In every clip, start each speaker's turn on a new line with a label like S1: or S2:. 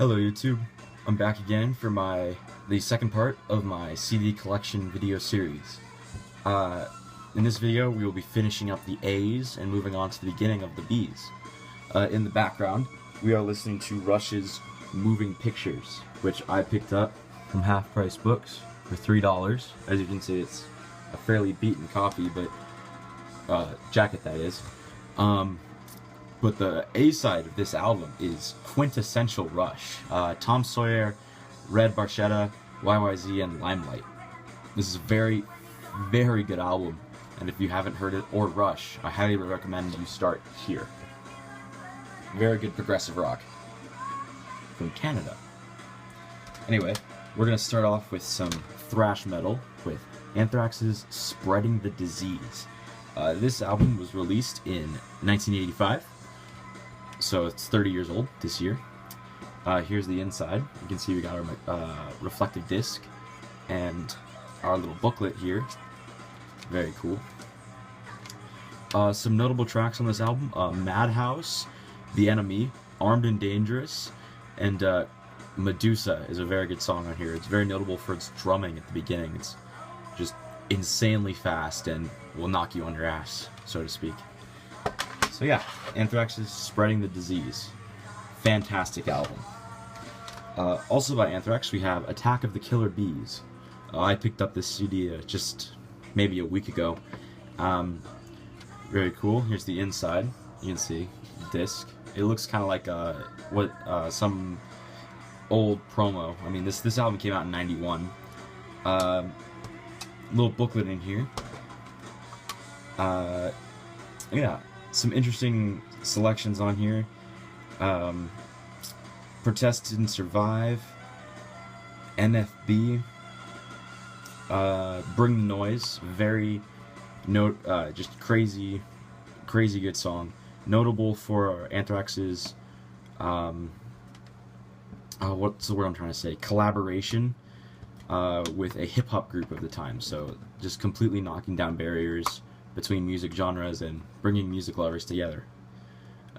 S1: Hello YouTube, I'm back again for the second part of my CD collection video series. In this video we will be finishing up the A's and moving on to the beginning of the B's. In the background we are listening to Rush's Moving Pictures, which I picked up from Half Price Books for $3. As you can see, it's a fairly beaten copy, but jacket that is. But the A-side of this album is quintessential Rush. Tom Sawyer, Red Barchetta, YYZ, and Limelight. This is a very, very good album, and if you haven't heard it or Rush, I highly recommend you start here. Very good progressive rock from Canada. Anyway, we're going to start off with some thrash metal with Anthrax's Spreading the Disease. This album was released in 1985. So it's 30 years old this year. Here's the inside. You can see we got our reflective disc and our little booklet here. Very cool. Some notable tracks on this album: Madhouse, The Enemy, Armed and Dangerous, and Medusa is a very good song on here. It's very notable for its drumming at the beginning. It's just insanely fast and will knock you on your ass, so to speak. So yeah, Anthrax is Spreading the Disease. Fantastic album. Also by Anthrax, we have Attack of the Killer Bees. I picked up this CD just maybe a week ago. Very cool. Here's the inside. You can see the disc. It looks kind of like some old promo. I mean, this album came out in '91. Little booklet in here. Yeah. Some interesting selections on here. Protest and Survive, NFB, Bring the Noise, just crazy good song. Notable for Anthrax's, what's the word I'm trying to say? Collaboration with a hip hop group of the time. So just completely knocking down barriers between music genres and bringing music lovers together.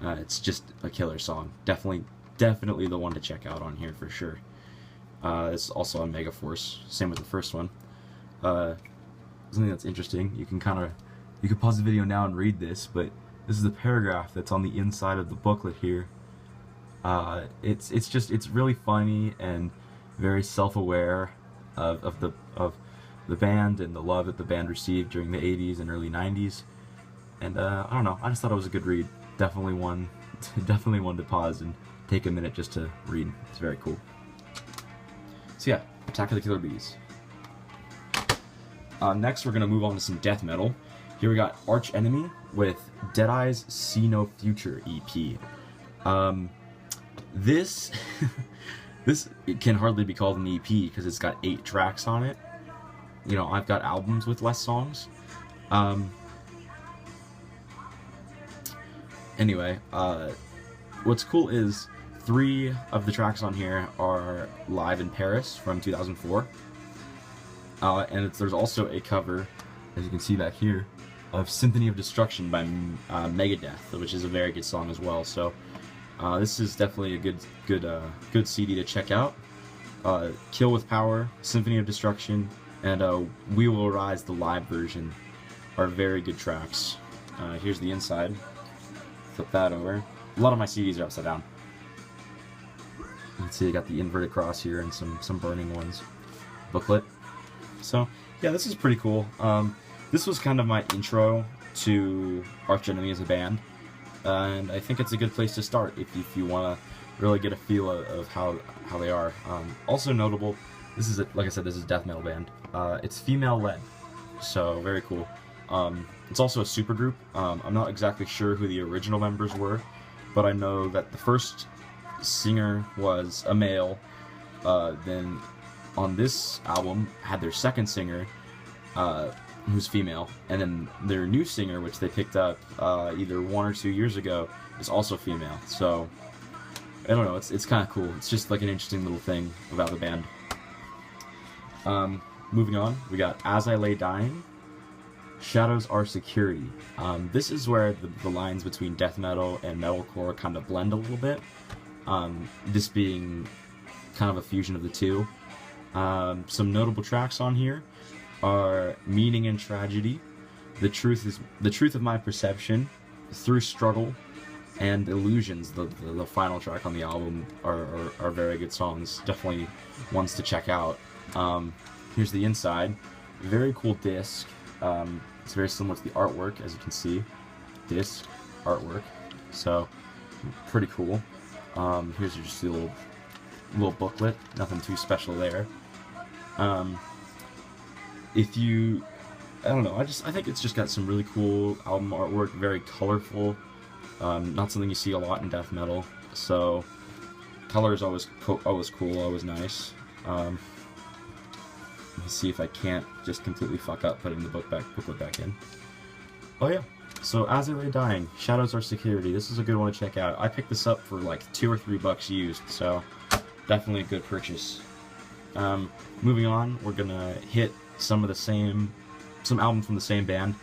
S1: It's just a killer song. Definitely the one to check out on here for sure. It's also on Megaforce. Same with the first one. Something that's interesting. You can pause the video now and read this, but this is the paragraph that's on the inside of the booklet here. It's really funny and very self-aware of the band and the love that the band received during the 80s and early 90s. And I don't know, I just thought it was a good read. Definitely one to pause and take a minute just to read. It's very cool. So yeah, Attack of the Killer Bees. Next we're going to move on to some death metal. Here we got Arch Enemy with Deadeye's See No Future EP. This it can hardly be called an EP because it's got 8 tracks on it. You know, I've got albums with less songs. Anyway, what's cool is 3 of the tracks on here are live in Paris from 2004. And there's also a cover, as you can see back here, of Symphony of Destruction by Megadeth, which is a very good song as well. So this is definitely a good CD to check out. Kill with Power, Symphony of Destruction, and We Will Rise, the live version, are very good tracks. Here's the inside. Flip that over. A lot of my CDs are upside down. You can see I got the inverted cross here and some burning ones. Booklet. So yeah, this is pretty cool. This was kind of my intro to Arch Enemy as a band, and I think it's a good place to start if you want to really get a feel of how they are. Also notable, this is like I said, this is a death metal band. It's female led, so very cool. It's also a supergroup. I'm not exactly sure who the original members were, but I know that the first singer was a male. Then on this album had their second singer, who's female, and then their new singer, which they picked up either 1 or 2 years ago, is also female. So I don't know, it's kind of cool. It's just like an interesting little thing about the band. Moving on, we got As I Lay Dying, Shadows Are Security. This is where the lines between death metal and metalcore kind of blend a little bit. this being kind of a fusion of the two. Some notable tracks on here are Meaning and Tragedy, The Truth of My Perception, Through Struggle, and Illusions, the final track on the album, are very good songs. Definitely ones to check out. Here's the inside. Very cool disc. It's very similar to the artwork, as you can see. Disc, artwork. So, pretty cool. Here's just the little booklet. Nothing too special there. If you... I don't know, I think it's just got some really cool album artwork, very colorful. Not something you see a lot in death metal, so color is always cool, always nice. Let me see if I can't just completely fuck up putting the booklet back in. Oh yeah, so As I Lay Dying, Shadows Are Security. This is a good one to check out. I picked this up for like $2 or $3 used, so definitely a good purchase. Moving on, we're gonna hit some albums from the same band.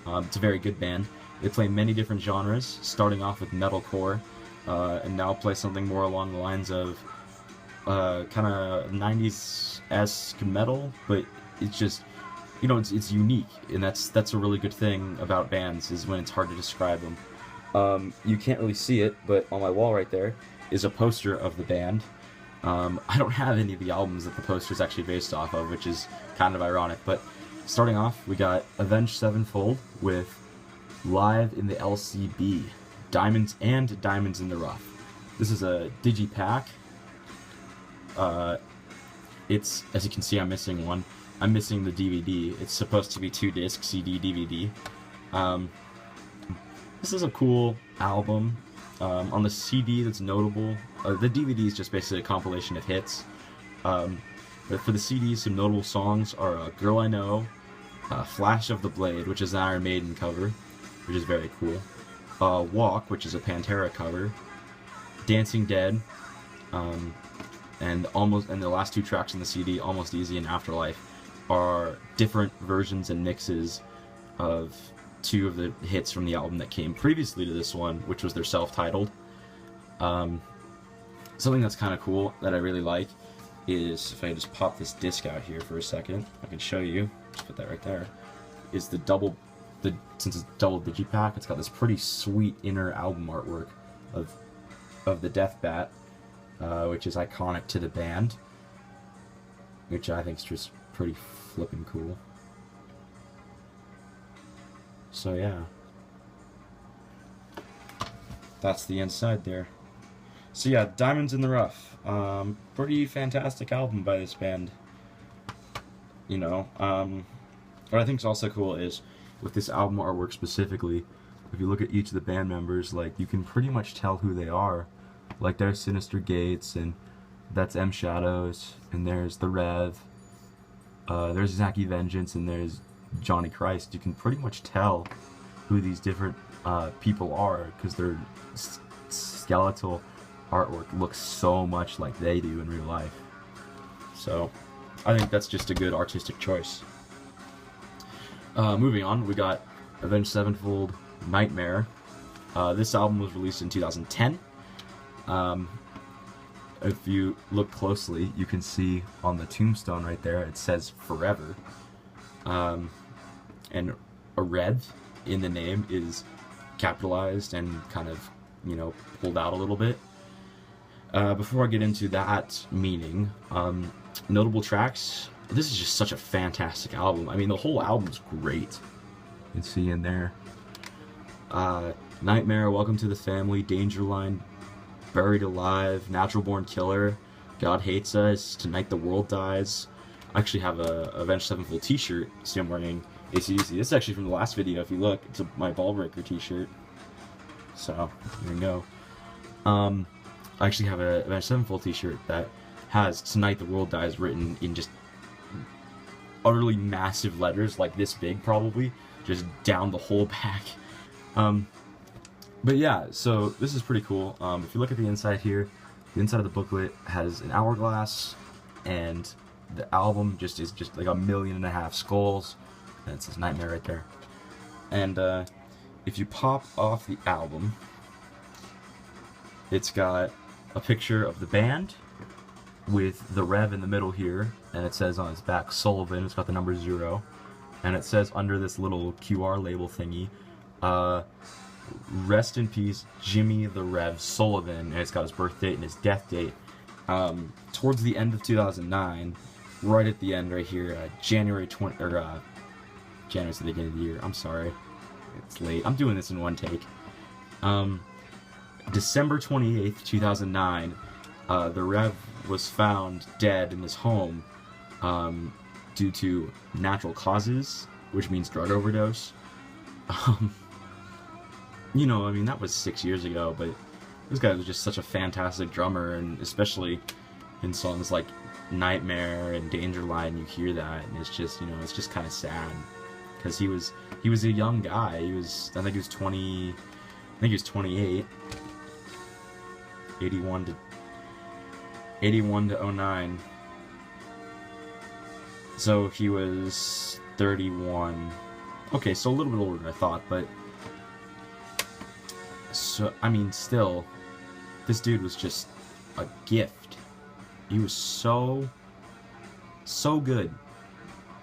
S1: It's a very good band. They play many different genres, starting off with metalcore, and now play something more along the lines of kind of 90s-esque metal, but it's just, you know, it's unique, and that's a really good thing about bands, is when it's hard to describe them. You can't really see it, but on my wall right there is a poster of the band. I don't have any of the albums that the poster is actually based off of, which is kind of ironic, but starting off, we got Avenged Sevenfold with Live in the LCB, Diamonds in the Rough. This is a digipack. It's, as you can see, I'm missing one. I'm missing the DVD. It's supposed to be 2 disc CD DVD. This is a cool album. On the CD, that's notable. The DVD is just basically a compilation of hits. But for the CD, some notable songs are Girl I Know, Flash of the Blade, which is an Iron Maiden cover, which is very cool. Walk, which is a Pantera cover. Dancing Dead, and the last 2 tracks in the CD, Almost Easy and Afterlife, are different versions and mixes of 2 of the hits from the album that came previously to this one, which was their self-titled. Something that's kind of cool that I really like is, if I just pop this disc out here for a second, I can show you, just put that right there, is since it's double digipack, it's got this pretty sweet inner album artwork of the Death Bat, which is iconic to the band, which I think is just pretty flippin' cool. So yeah, that's the inside there. So yeah, Diamonds in the Rough, pretty fantastic album by this band. You know, what I think is also cool is, with this album artwork specifically, if you look at each of the band members, like, you can pretty much tell who they are. Like, there's Sinister Gates, and that's M Shadows, and there's the Rev, there's Zaki Vengeance, and there's Johnny Christ. You can pretty much tell who these different people are, because their skeletal artwork looks so much like they do in real life. So I think that's just a good artistic choice. Moving on, we got Avenged Sevenfold, Nightmare. This album was released in 2010. If you look closely, you can see on the tombstone right there, it says Forever. And a Rev in the name is capitalized and kind of, you know, pulled out a little bit. Before I get into that meaning, notable tracks. This is just such a fantastic album. I mean, the whole album's great. You can see in there. Nightmare, Welcome to the Family, Danger Line, Buried Alive, Natural Born Killer, God Hates Us, Tonight the World Dies. I actually have a Avenged Sevenfold t-shirt. See, I'm wearing AC/DC. This is actually from the last video, if you look. It's my Ballbreaker t-shirt. So, there you go. I actually have a Avenged Sevenfold t-shirt that has Tonight the World Dies written in just utterly massive letters, like this big probably, just down the whole back. But yeah, so this is pretty cool. If you look at the inside here, the inside of the booklet has an hourglass, and the album just is just like 1.5 million skulls, and it says Nightmare right there. And if you pop off the album, it's got a picture of the band with the Rev in the middle here, and it says on its back Sullivan. It's got the number 0, and it says under this little QR label thingy, rest in peace, Jimmy the Rev Sullivan, and it's got his birth date and his death date. Towards the end of 2009, right at the end right here, January's the beginning of the year. I'm sorry, it's late. I'm doing this in one take. December 28th, 2009, the Rev was found dead in his home due to natural causes, which means drug overdose. You know, I mean, that was 6 years ago, but this guy was just such a fantastic drummer, and especially in songs like Nightmare and Danger Line, you hear that, and it's just, you know, it's just kind of sad, because he was a young guy. I think he was 28, 81 to 09, so he was 31, okay, so a little bit older than I thought, but, so, I mean, still, this dude was just a gift. He was so good.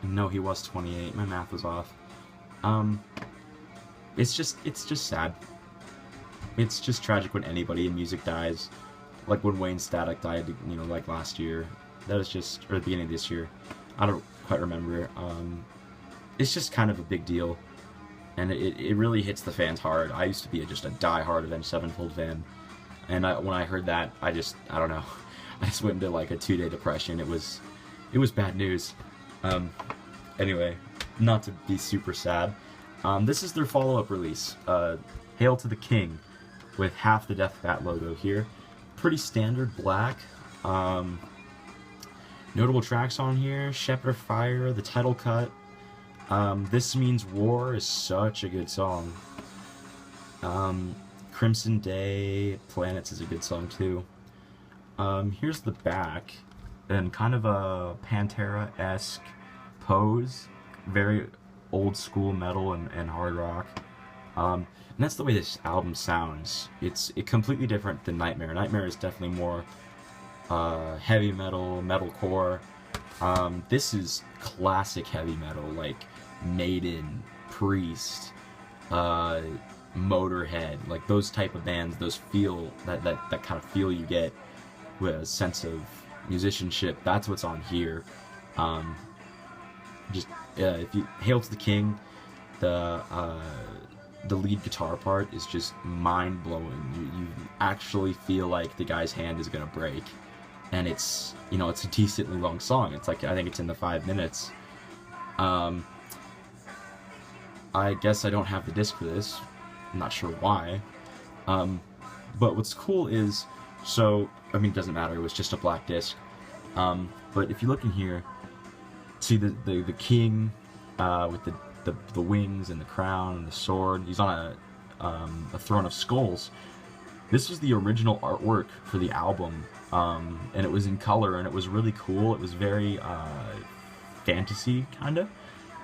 S1: No, he was 28, my math was off. It's just sad. It's just tragic when anybody in music dies. Like when Wayne Static died, you know, like last year. That was just, or at the beginning of this year. I don't quite remember. It's just kind of a big deal. And it really hits the fans hard. I used to be just a die-hard Avenged Sevenfold fan. And when I heard that, I don't know. I just went into like a 2-day depression. It was bad news. Anyway, not to be super sad. This is their follow-up release. Hail to the King, with half the Death Bat logo here. Pretty standard black. Notable tracks on here: Shepherd of Fire, the title cut. This Means War is such a good song. Crimson Day, Planets is a good song too. Here's the back, and kind of a Pantera-esque pose, very old school metal and hard rock. And that's the way this album sounds. It's completely different than Nightmare. Nightmare is definitely more heavy metal, metalcore. This is classic heavy metal, like Maiden, Priest, Motorhead, like those type of bands. Those feel that kind of feel you get with a sense of musicianship. That's what's on here. If you Hail to the King, the lead guitar part is just mind blowing. You actually feel like the guy's hand is gonna break, and it's, you know, it's a decently long song. It's like, I think it's in the 5 minutes. I guess I don't have the disc for this. I'm not sure why. But what's cool is, so, I mean, it doesn't matter, it was just a black disc. But if you look in here, see the king with the wings and the crown and the sword. He's on a throne of skulls. This was the original artwork for the album, and it was in color, and it was really cool. It was very fantasy, kind of.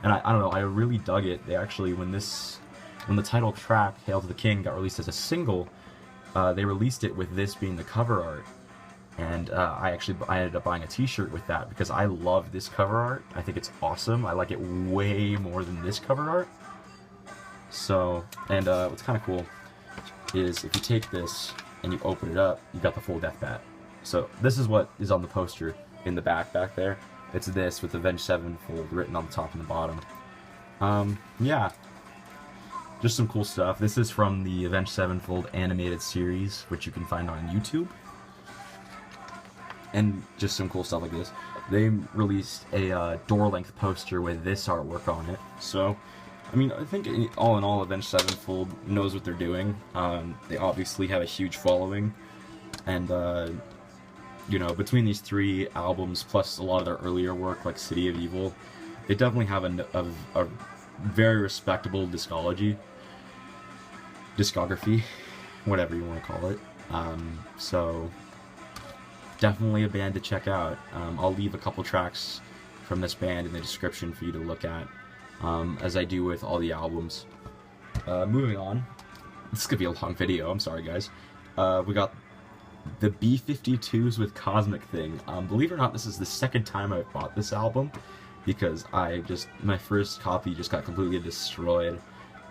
S1: And I don't know, I really dug it. They actually, when the title track, Hail to the King, got released as a single, they released it with this being the cover art. And I ended up buying a t-shirt with that, because I love this cover art. I think it's awesome. I like it way more than this cover art. So, and what's kind of cool is if you take this and you open it up, you got the full Death Bat. So this is what is on the poster in the back there. It's this with Avenged Sevenfold written on the top and the bottom. Yeah, just some cool stuff. This is from the Avenged Sevenfold animated series, which you can find on YouTube. And just some cool stuff like this. They released a door-length poster with this artwork on it. So, I mean, I think all in all, Avenged Sevenfold knows what they're doing. They obviously have a huge following, and you know, between these 3 albums plus a lot of their earlier work, like City of Evil, they definitely have a very respectable discography, whatever you want to call it. So, definitely a band to check out. I'll leave a couple tracks from this band in the description for you to look at, as I do with all the albums. Moving on. This is going to be a long video, I'm sorry guys. We got the B-52s with Cosmic Thing. Believe it or not, this is the second time I've bought this album, because my first copy just got completely destroyed.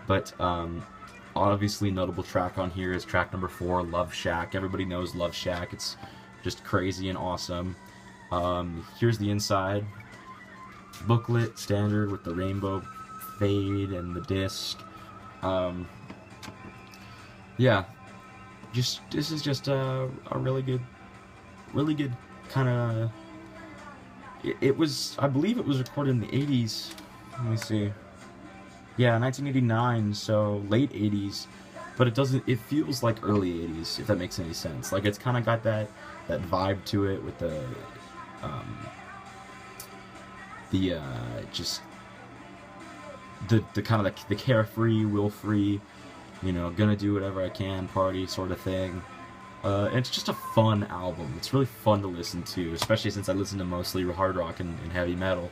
S1: But obviously notable track on here is track number 4, Love Shack. Everybody knows Love Shack. It's just crazy and awesome. Here's the inside. Booklet, standard, with the rainbow fade and the disc. Yeah, this is just a really good kind of. It was, I believe it was recorded in the 80s. Let me see. Yeah, 1989, so late 80s, but it feels like early 80s, if that makes any sense. Like, it's kind of got that vibe to it with just the kind of like the carefree, will-free, you know, gonna do whatever I can, party sort of thing. And it's just a fun album. It's really fun to listen to, especially since I listen to mostly hard rock and heavy metal.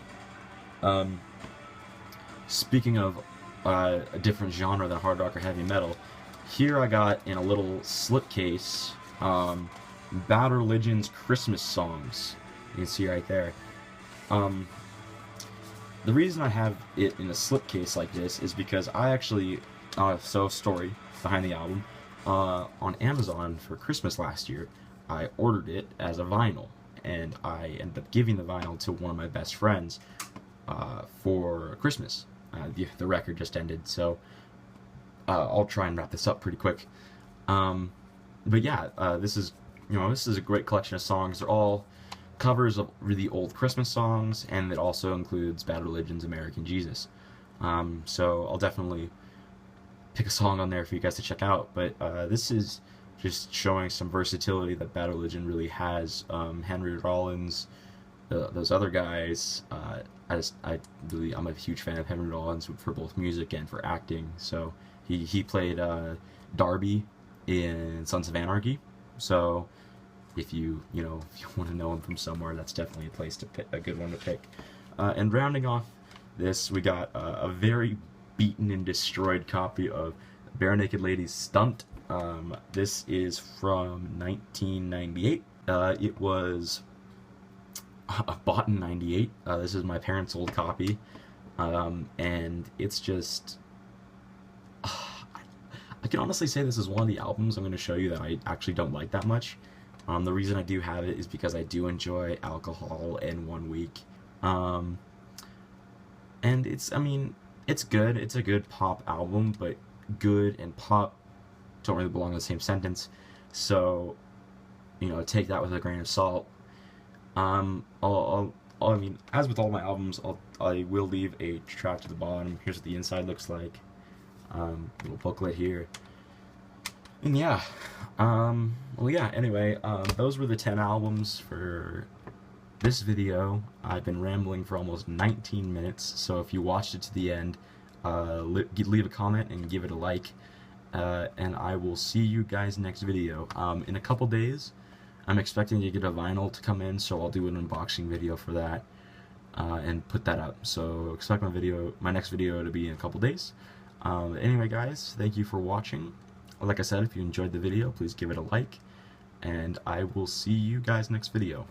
S1: Speaking of a different genre than hard rock or heavy metal, here I got in a little slipcase Bad Religion's Christmas songs. You can see right there. The reason I have it in a slipcase like this is because I actually, story behind the album, on Amazon for Christmas last year, I ordered it as a vinyl, and I ended up giving the vinyl to one of my best friends for Christmas. The record just ended, so I'll try and wrap this up pretty quick. But yeah, this is a great collection of songs. They're all covers of really old Christmas songs, and it also includes Bad Religion's American Jesus. So I'll definitely pick a song on there for you guys to check out. But this is just showing some versatility that Bad Religion really has. Henry Rollins, those other guys. I'm a huge fan of Henry Rollins for both music and for acting. So he played Darby in Sons of Anarchy. So if you want to know him from somewhere, that's definitely a good one to pick. And rounding off this, we got a very beaten and destroyed copy of Bare Naked Ladies Stunt. This is from 1998. It was bought in 98. This is my parents' old copy, and it's just I can honestly say this is one of the albums I'm going to show you that I actually don't like that much. The reason I do have it is because I do enjoy Alcohol and One Week, and it's good. It's a good pop album, but good and pop don't really belong in the same sentence, so take that with a grain of salt. As with all my albums, I will leave a track to the bottom. Here's what the inside looks like. Little booklet here. And yeah, anyway, those were the 10 albums for this video. I've been rambling for almost 19 minutes, so if you watched it to the end, leave a comment and give it a like, and I will see you guys next video. In a couple days, I'm expecting to get a vinyl to come in, so I'll do an unboxing video for that, and put that up. So expect my next video to be in a couple days. Anyway guys, thank you for watching. Like I said, if you enjoyed the video, please give it a like, and I will see you guys next video.